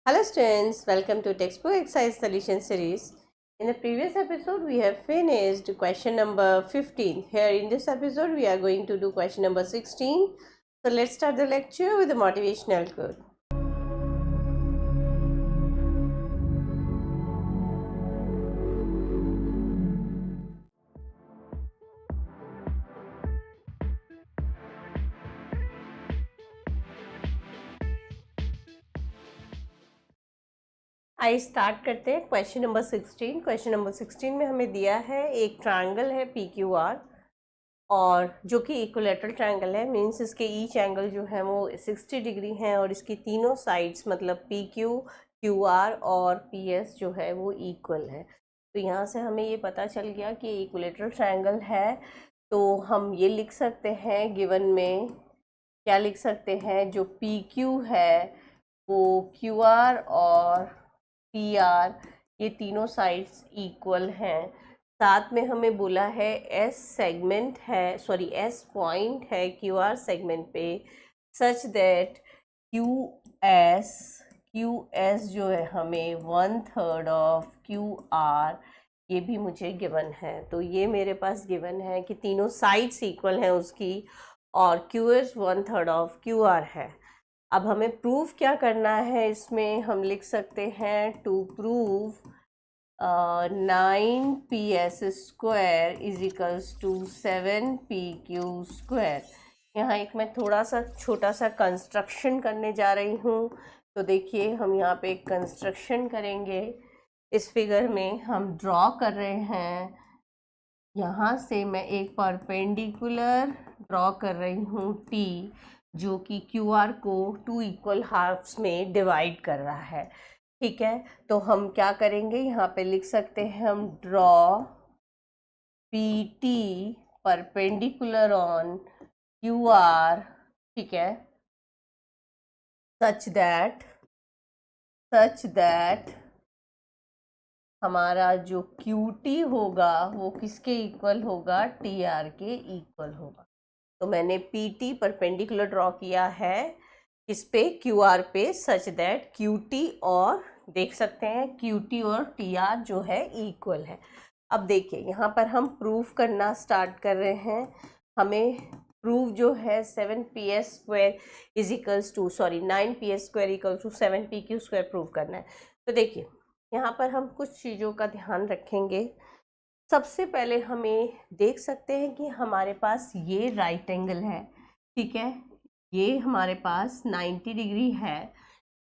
Hello students, welcome to textbook exercise solution series. In the previous episode we have finished question number 15. Here in this episode we are going to do question number 16. So let's start the lecture with the motivational quote. आइए start करते हैं question number 16. Question number 16 में हमें दिया है एक triangle है PQR और जो कि इक्विलेटरल ट्रायंगल है, मीन्स इसके ईच एंगल जो है वो 60 डिग्री हैं और इसकी तीनों साइड्स मतलब PQ, QR और PS जो है वो इक्वल है. तो यहाँ से हमें ये पता चल गया कि इक्विलेटरल ट्रायंगल है. तो हम ये लिख सकते हैं गिवन में, क्या लिख सकते हैं, जो PQ है वो QR और PR ये तीनों साइड्स इक्वल हैं. साथ में हमें बोला है S सेगमेंट है, सॉरी S पॉइंट है QR सेगमेंट पे, सच दैट QS जो है हमें 1/3 ऑफ QR ये भी मुझे गिवन है. तो ये मेरे पास गिवन है कि तीनों साइड्स इक्वल हैं उसकी और QS 1/3 ऑफ QR है. अब हमें प्रूफ क्या करना है, इसमें हम लिख सकते हैं to prove 9PS square is equals to 7PQ square. यहाँ एक मैं थोड़ा सा छोटा सा कंस्ट्रक्शन करने जा रही हूँ. तो देखिए हम यहाँ पे एक कंस्ट्रक्शन करेंगे. इस फिगर में हम ड्रॉ कर रहे हैं, यहाँ से मैं एक परपेंडिकुलर ड्रॉ कर रही हूँ T जो कि QR को 2 इक्वल हाफ्स में डिवाइड कर रहा है. ठीक है, तो हम क्या करेंगे, यहाँ पे लिख सकते हैं हम draw PT perpendicular on QR. ठीक है, सच दैट हमारा जो QT होगा वो किसके इक्वल होगा, TR के इक्वल होगा. तो मैंने PT परपेंडिकुलर ड्रॉ किया है इस पे QR पे, सच दैट QT और देख सकते हैं QT और TR जो है इक्वल है. अब देखिए यहाँ पर हम प्रूफ करना स्टार्ट कर रहे हैं. हमें प्रूफ जो है 7PS square is equals to 9PS square equals to 7PQ square proof करना है. तो देखिए यहाँ पर हम कुछ चीज़ों का ध्यान रखेंगे. सबसे पहले हमें देख सकते हैं कि हमारे पास ये राइट एंगल है. ठीक है, ये हमारे पास 90 डिग्री है.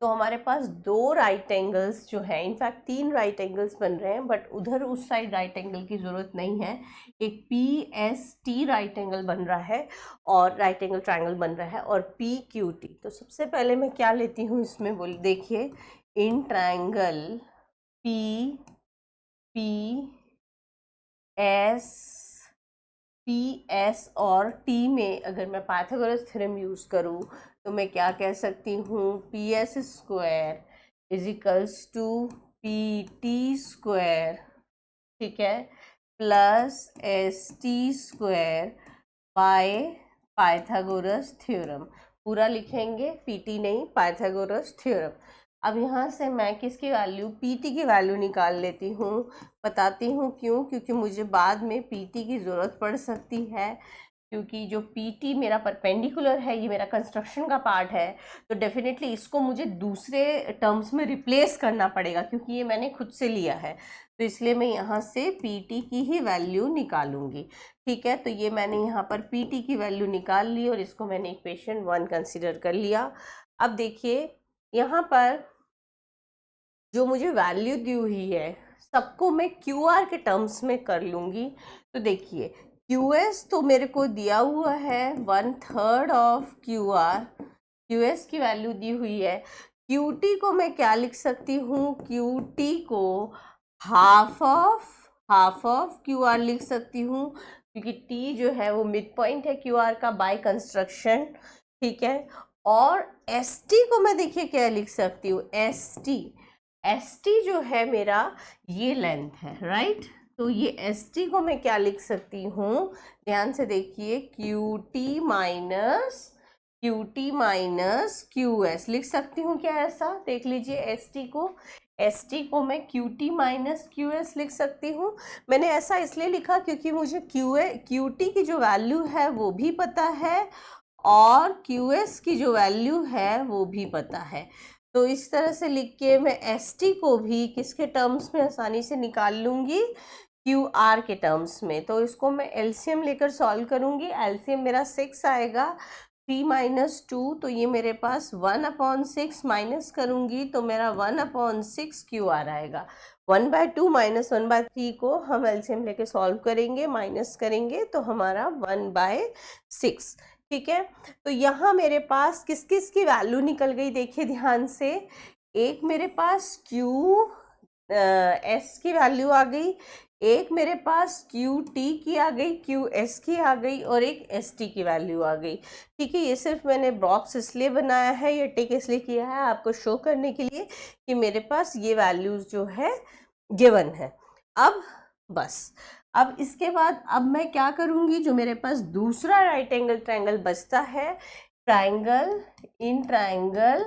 तो हमारे पास दो राइट एंगल्स जो है, इनफैक्ट 3 राइट एंगल्स बन रहे हैं, बट उधर उस साइड राइट एंगल की ज़रूरत नहीं है. एक PST राइट एंगल बन रहा है और राइट एंगल ट्रायंगल बन रहा है और PQT. तो सबसे पहले मैं क्या लेती हूँ इसमें, बोल देखिए, इन ट्रायंगल PS और T में अगर मैं पाइथागोरस थ्योरम यूज़ करूँ तो मैं क्या कह सकती हूँ, PS square is equals to PT square. ठीक है, plus ST square by Pythagoras theorem. पूरा लिखेंगे, PT नहीं, पाइथागोरस थ्योरम. अब यहाँ से मैं किसकी वैल्यू, PT की वैल्यू निकाल लेती हूँ. बताती हूँ क्यों, क्योंकि मुझे बाद में PT की ज़रूरत पड़ सकती है. क्योंकि जो PT मेरा परपेंडिकुलर है, ये मेरा कंस्ट्रक्शन का पार्ट है, तो डेफिनेटली इसको मुझे दूसरे टर्म्स में रिप्लेस करना पड़ेगा क्योंकि ये मैंने खुद से लिया है. तो इसलिए मैं यहाँ से PT की ही वैल्यू निकालूंगी. ठीक है, तो ये मैंने यहाँ पर PT की वैल्यू निकाल ली और इसको मैंने इक्वेशन 1 कंसिडर कर लिया. अब देखिए यहाँ पर जो मुझे वैल्यू दी हुई है सबको मैं QR के टर्म्स में कर लूँगी. तो देखिए QS तो मेरे को दिया हुआ है 1/3 ऑफ QR, QS की वैल्यू दी हुई है. QT को मैं क्या लिख सकती हूँ, QT को हाफ ऑफ QR लिख सकती हूँ क्योंकि T जो है वो मिड पॉइंट है QR का बाय कंस्ट्रक्शन. ठीक है, और ST को मैं देखिए क्या लिख सकती हूँ, ST जो है मेरा ये लेंथ है, राइट. तो ये ST को मैं क्या लिख सकती हूँ, ध्यान से देखिए, QT minus Q T minus Q S लिख सकती हूँ क्या ऐसा? देख लीजिए, एस टी को मैं Q T minus Q S लिख सकती हूँ। मैंने ऐसा इसलिए लिखा क्योंकि मुझे क्यू टी की जो वैल्यू है वो भी पता है और क्यू एस की जो वैल्यू है वो भी पता है। तो इस तरह से लिख के मैं एस टी को भी किसके टर्म्स में आसानी से निकाल लूँगी? क्यू आर के टर्म्स में। तो इसको मैं एलसीएम लेकर सॉल्व करूँगी। एलसीएम मेरा 6 आएगा, 3 माइनस 2, तो ये मेरे पास 1/6 माइनस करूँगी तो मेरा 1/6 क्यू आर आएगा। 1/2 माइनस 1/3 को हम एलसीएम लेके सॉल्व करेंगे, माइनस करेंगे तो हमारा 1/6। ठीक है, तो यहाँ मेरे पास किस किस की वैल्यू निकल गई देखिए ध्यान से। एक मेरे पास क्यू एस की वैल्यू आ गई, एक मेरे पास क्यू टी की आ गई, क्यू एस की आ गई और एक एस टी की वैल्यू आ गई। ठीक है, ये सिर्फ मैंने बॉक्स इसलिए बनाया है, ये टिक इसलिए किया है आपको शो करने के लिए कि मेरे पास ये वैल्यूज जो है गिवन है। अब बस, अब इसके बाद अब मैं क्या करूँगी, जो मेरे पास दूसरा राइट एंगल ट्रायंगल बचता है, triangle in triangle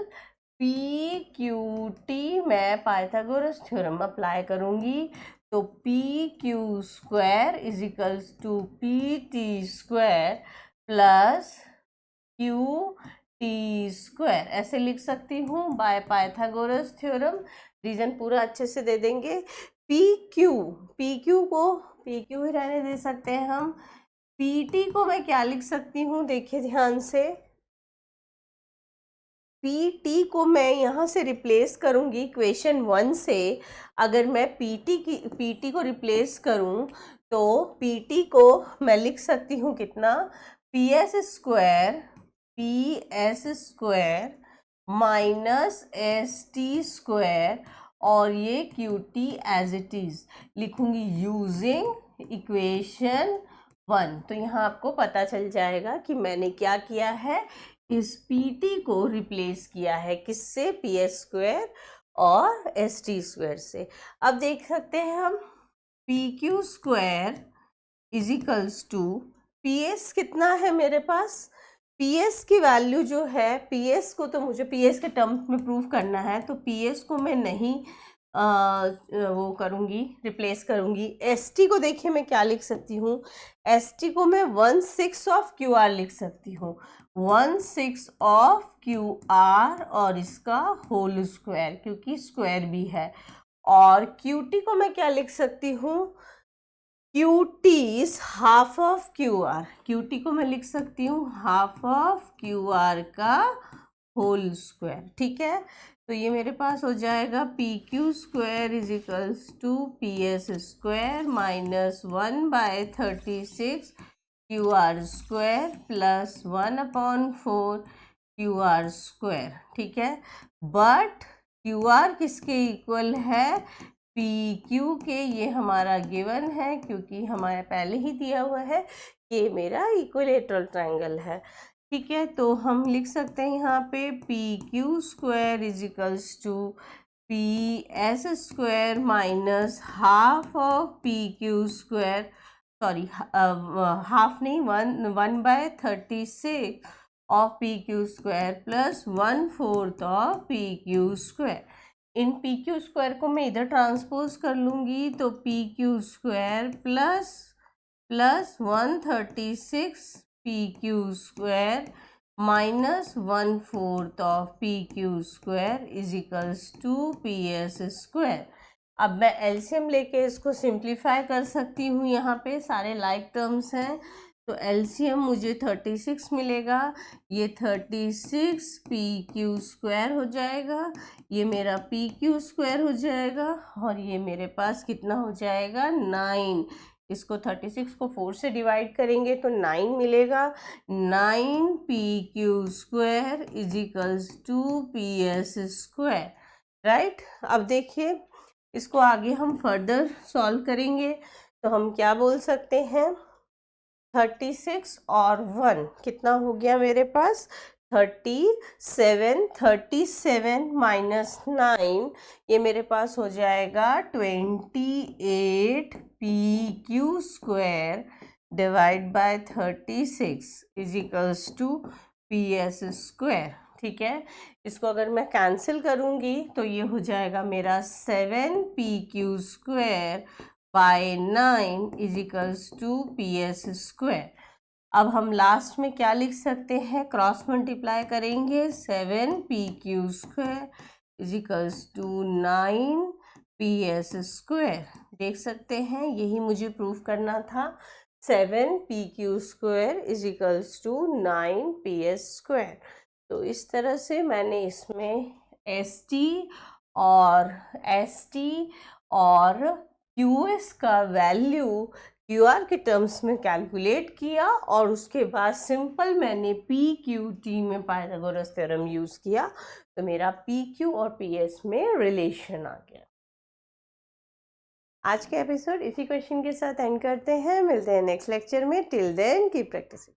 P Q T, मैं पाइथागोरस थ्योरम अप्लाई करूँगी। तो P Q square is equals to P T square plus Q T square, ऐसे लिख सकती हूँ बाय पाइथागोरस थ्योरम। रीजन पूरा अच्छे से दे देंगे। पी क्यू को पी क्यू ही रहने दे सकते हैं हम। पी टी को मैं क्या लिख सकती हूँ, देखिए ध्यान से, पी टी को मैं यहाँ से रिप्लेस करूँगी इक्वेशन 1 से। अगर मैं पी टी को रिप्लेस करूँ तो पी टी को मैं लिख सकती हूँ कितना, P S square minus S T square और ये Q T as it is लिखूँगी यूजिंग इक्वेशन 1। तो यहाँ आपको पता चल जाएगा कि मैंने क्या किया है, इस पी टी को रिप्लेस किया है किससे, पी एस स्क्वायर और एस टी स्क्वायर से। अब देख सकते हैं हम, P Q square is equals to P S कितना है मेरे पास, पी एस की वैल्यू जो है, पी एस को तो मुझे पी एस के टर्म्स में प्रूव करना है, तो पी एस को मैं नहीं वो करूँगी, रिप्लेस करूँगी। एस टी को देखिए मैं क्या लिख सकती हूँ, एस टी को मैं 1/6 ऑफ क्यू आर लिख सकती हूँ, 1/6 ऑफ क्यू आर और इसका होल स्क्वायर, क्योंकि स्क्वायर भी है। और क्यू टी को मैं क्या लिख सकती हूँ, Q T is half of Q R, Q T को मैं लिख सकती हूँ हाफ ऑफ क्यू आर का होल स्क्वायर। ठीक है, तो ये मेरे पास हो जाएगा P Q square is equals to P S square minus 1/36 Q R square plus 1/4 Q R square. ठीक है, बट क्यू आर किसके इक्वल है, पी क्यू के, ये हमारा गिवन है क्योंकि हमारे पहले ही दिया हुआ है, ये मेरा इक्विलेटरल ट्रायंगल है। ठीक है, तो हम लिख सकते हैं यहाँ पे P Q square is equals to P S square minus half of P Q square, sorry half नहीं, 1/36 of P Q square plus 1/4 of P Q square. इन पी क्यू स्क्वायर को मैं इधर ट्रांसपोज कर लूँगी तो P Q square plus 136 P Q square minus 1/4 of P Q square is equals to P S square. अब मैं LCM लेके इसको सिंप्लीफाई कर सकती हूँ, यहाँ पे सारे लाइक टर्म्स हैं, तो एलसीएम मुझे 36 मिलेगा, ये 36 पी क्यू स्क्वायर हो जाएगा, ये मेरा पी क्यू स्क्वायर हो जाएगा और ये मेरे पास कितना हो जाएगा 9। इसको 36 को 4 से डिवाइड करेंगे तो 9 मिलेगा, 9 P Q square is equals to P S square. Right, अब देखिए इसको आगे हम फर्दर सॉल्व करेंगे तो हम क्या बोल सकते हैं, 36 और 1 कितना हो गया मेरे पास, 37 माइनस 9, ये मेरे पास हो जाएगा 28 P Q square divide by 36 is equals to P S square. ठीक है, इसको अगर मैं कैंसिल करूँगी तो ये हो जाएगा मेरा 7pq² by 9 is equals to P S square. अब हम लास्ट में क्या लिख सकते हैं, क्रॉस मल्टीप्लाई करेंगे, 7pq² इजिकल्स टू 9ps²। देख सकते हैं, यही मुझे प्रूफ करना था, 7pq² इजिकल्स टू 9ps²। तो इस तरह से मैंने इसमें एस टी और क्यूएस का वैल्यू क्यूआर के टर्म्स में कैलकुलेट किया और उसके बाद सिंपल मैंने पी क्यू टी में पाइथागोरस थ्योरम यूज़ किया, तो मेरा पी क्यू और पी एस में रिलेशन आ गया। आज का एपिसोड इसी क्वेश्चन के साथ एंड करते हैं, मिलते हैं नेक्स्ट लेक्चर में। Till then keep practising.